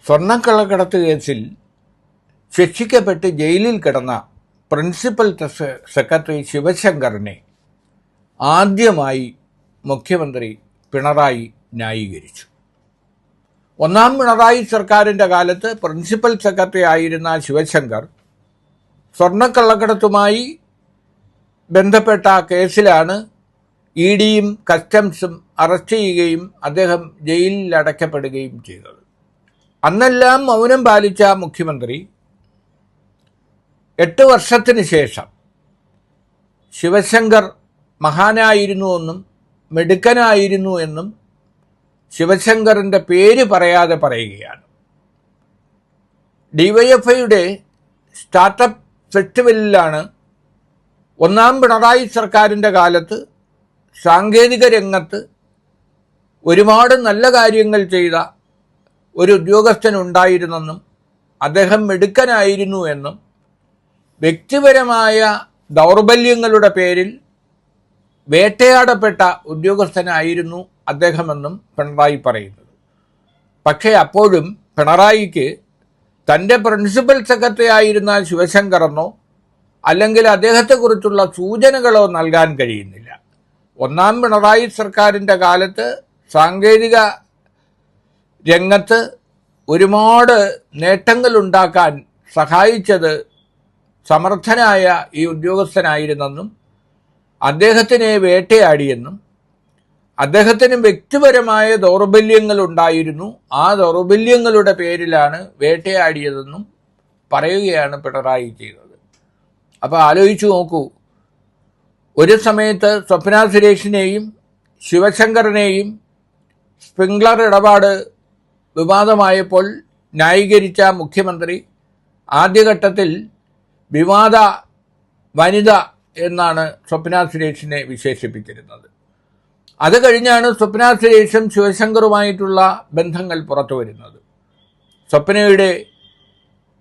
സ്വർണ്ണക്കള്ളക്കടത്ത് കേസിൽ ശിക്ഷിക്കപ്പെട്ട് ജയിലിൽ കിടന്ന പ്രിൻസിപ്പൽ സെക്രട്ടറി ശിവശങ്കറിനെ ആദ്യമായി മുഖ്യമന്ത്രി പിണറായി ന്യായീകരിച്ചു. ഒന്നാം പിണറായി സർക്കാരിൻ്റെ കാലത്ത് പ്രിൻസിപ്പൽ സെക്രട്ടറി ആയിരുന്ന ശിവശങ്കർ സ്വർണ്ണക്കള്ളക്കടത്തുമായി ബന്ധപ്പെട്ട കേസിലാണ് ഇഡിയും കസ്റ്റംസും അറസ്റ്റ് ചെയ്യുകയും അദ്ദേഹം ജയിലിൽ അടയ്ക്കപ്പെടുകയും ചെയ്തത്. അന്നെല്ലാം മൗനം പാലിച്ച മുഖ്യമന്ത്രി 8 വർഷത്തിന് ശേഷം ശിവശങ്കർ മഹാനായിരുന്നുവെന്നും മിടുക്കനായിരുന്നു എന്നും ശിവശങ്കറിൻ്റെ പേര് പറയാതെ പറയുകയാണ്. ഡിവൈഎഫ്ഐയുടെ സ്റ്റാർട്ടപ്പ് ഫെസ്റ്റിവലിലാണ് ഒന്നാം പിണറായി സർക്കാരിൻ്റെ കാലത്ത് സാങ്കേതിക രംഗത്ത് ഒരുപാട് നല്ല കാര്യങ്ങൾ ചെയ്ത ഒരു ഉദ്യോഗസ്ഥനുണ്ടായിരുന്നെന്നും അദ്ദേഹം മിടുക്കനായിരുന്നു എന്നും വ്യക്തിപരമായ ദൗർബല്യങ്ങളുടെ പേരിൽ വേട്ടയാടപ്പെട്ട ഉദ്യോഗസ്ഥനായിരുന്നു അദ്ദേഹമെന്നും പിണറായി പറയുന്നത്. പക്ഷേ അപ്പോഴും പിണറായിക്ക് തൻ്റെ പ്രിൻസിപ്പൽ സെക്രട്ടറി ആയിരുന്ന ശിവശങ്കറെന്നോ അല്ലെങ്കിൽ അദ്ദേഹത്തെക്കുറിച്ചുള്ള സൂചനകളോ നൽകാൻ കഴിയുന്നില്ല. ഒന്നാം പിണറായി സർക്കാരിൻ്റെ കാലത്ത് സാങ്കേതിക രംഗത്ത് ഒരുപാട് നേട്ടങ്ങളുണ്ടാക്കാൻ സഹായിച്ചത് സമർത്ഥനായ ഈ ഉദ്യോഗസ്ഥനായിരുന്നെന്നും അദ്ദേഹത്തിനെ വേട്ടയാടിയെന്നും അദ്ദേഹത്തിന് വ്യക്തിപരമായ ദൗർബല്യങ്ങളുണ്ടായിരുന്നു, ആ ദൗർബല്യങ്ങളുടെ പേരിലാണ് വേട്ടയാടിയതെന്നും പറയുകയാണ് പിണറായി ചെയ്തത്. അപ്പോൾ ആലോചിച്ചു നോക്കൂ, ഒരു സമയത്ത് സ്വപ്ന സുരേഷിനെയും ശിവശങ്കറിനെയും സ്പ്രിംഗ്ലർ ഇടപാട് വിവാദമായപ്പോൾ ന്യായീകരിച്ച മുഖ്യമന്ത്രി ആദ്യഘട്ടത്തിൽ വിവാദ വനിത എന്നാണ് സ്വപ്ന സുരേഷിനെ വിശേഷിപ്പിച്ചിരുന്നത്. അത് കഴിഞ്ഞാണ് സ്വപ്ന സുരേഷും ശിവശങ്കറുമായിട്ടുള്ള ബന്ധങ്ങൾ പുറത്തു വരുന്നത്. സ്വപ്നയുടെ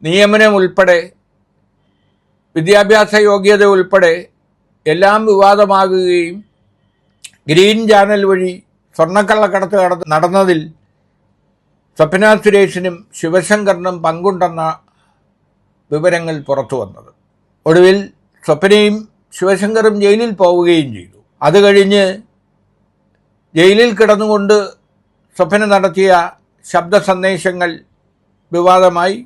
നിയമനം ഉൾപ്പെടെ വിദ്യാഭ്യാസ യോഗ്യത ഉൾപ്പെടെ എല്ലാം വിവാദമാകുകയും ഗ്രീൻ ചാനൽ വഴി സ്വർണ്ണക്കള്ളക്കടത്ത് നടന്നതിൽ സ്വപ്ന സുരേഷിനും ശിവശങ്കറിനും പങ്കുണ്ടെന്ന വിവരങ്ങൾ പുറത്തു വന്നത്. ഒടുവിൽ സ്വപ്നയും ശിവശങ്കറും ജയിലിൽ പോവുകയും ചെയ്തു. അത് കഴിഞ്ഞ് ജയിലിൽ കിടന്നുകൊണ്ട് സ്വപ്ന നടത്തിയ ശബ്ദ സന്ദേശങ്ങൾ വിവാദമായി.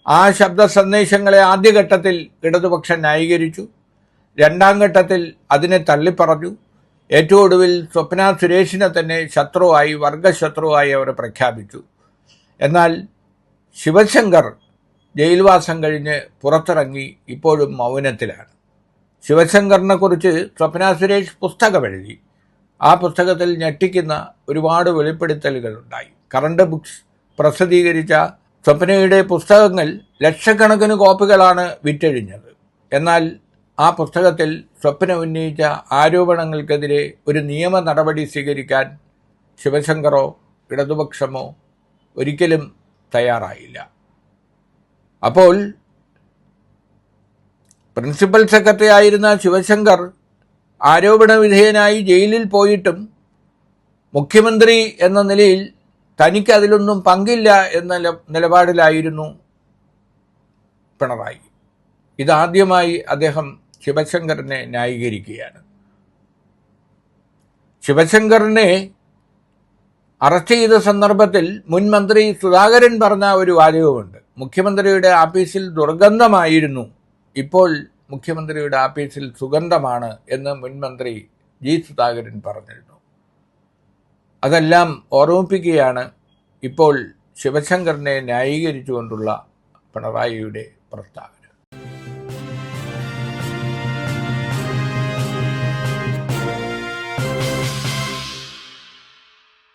ആ ശബ്ദ സന്ദേശങ്ങളെ ആദ്യഘട്ടത്തിൽ ഇടതുപക്ഷം ന്യായീകരിച്ചു, രണ്ടാം ഘട്ടത്തിൽ അതിനെ തള്ളിപ്പറഞ്ഞു. ഏറ്റവും ഒടുവിൽ സ്വപ്ന സുരേഷിനെ തന്നെ ശത്രുവായി, വർഗശത്രുവായി അവർ പ്രഖ്യാപിച്ചു. എന്നാൽ ശിവശങ്കർ ജയിൽവാസം കഴിഞ്ഞ് പുറത്തിറങ്ങി ഇപ്പോഴും മൗനത്തിലാണ്. ശിവശങ്കറിനെക്കുറിച്ച് സ്വപ്ന സുരേഷ് പുസ്തകം എഴുതി. ആ പുസ്തകത്തിൽ ഞെട്ടിക്കുന്ന ഒരുപാട് വെളിപ്പെടുത്തലുകളുണ്ടായി. കറണ്ട് ബുക്സ് പ്രസിദ്ധീകരിച്ച സ്വപ്നയുടെ പുസ്തകങ്ങൾ ലക്ഷക്കണക്കിന് കോപ്പികളാണ് വിറ്റഴിഞ്ഞത്. എന്നാൽ ആ പുസ്തകത്തിൽ സ്വപ്ന ഉന്നയിച്ച ആരോപണങ്ങൾക്കെതിരെ ഒരു നിയമ നടപടി സ്വീകരിക്കാൻ ശിവശങ്കറോ ഇടതുപക്ഷമോ ഒരിക്കലും തയ്യാറായില്ല. അപ്പോൾ പ്രിൻസിപ്പൽ സെക്രട്ടറി ആയിരുന്ന ശിവശങ്കർ ആരോപണ വിധേയനായി ജയിലിൽ പോയിട്ടും മുഖ്യമന്ത്രി എന്ന നിലയിൽ തനിക്ക് അതിലൊന്നും പങ്കില്ല എന്ന നിലപാടിലായിരുന്നു പിണറായി. ഇതാദ്യമായി അദ്ദേഹം ശിവശങ്കറിനെ ന്യായീകരിക്കുകയാണ്. ശിവശങ്കറിനെ അറസ്റ്റ് ചെയ്ത സന്ദർഭത്തിൽ മുൻ മന്ത്രി സുധാകരൻ പറഞ്ഞ ഒരു വാചകമുണ്ട്. മുഖ്യമന്ത്രിയുടെ ആഫീസിൽ ദുർഗന്ധമായിരുന്നു, ഇപ്പോൾ മുഖ്യമന്ത്രിയുടെ ആഫീസിൽ സുഗന്ധമാണ് എന്ന് മുൻ മന്ത്രി ജി സുധാകരൻ പറഞ്ഞിരുന്നു. അതെല്ലാം ഓർമ്മിപ്പിക്കുകയാണ് ഇപ്പോൾ ശിവശങ്കറിനെ ന്യായീകരിച്ചുകൊണ്ടുള്ള പിണറായിയുടെ പ്രസ്താവന.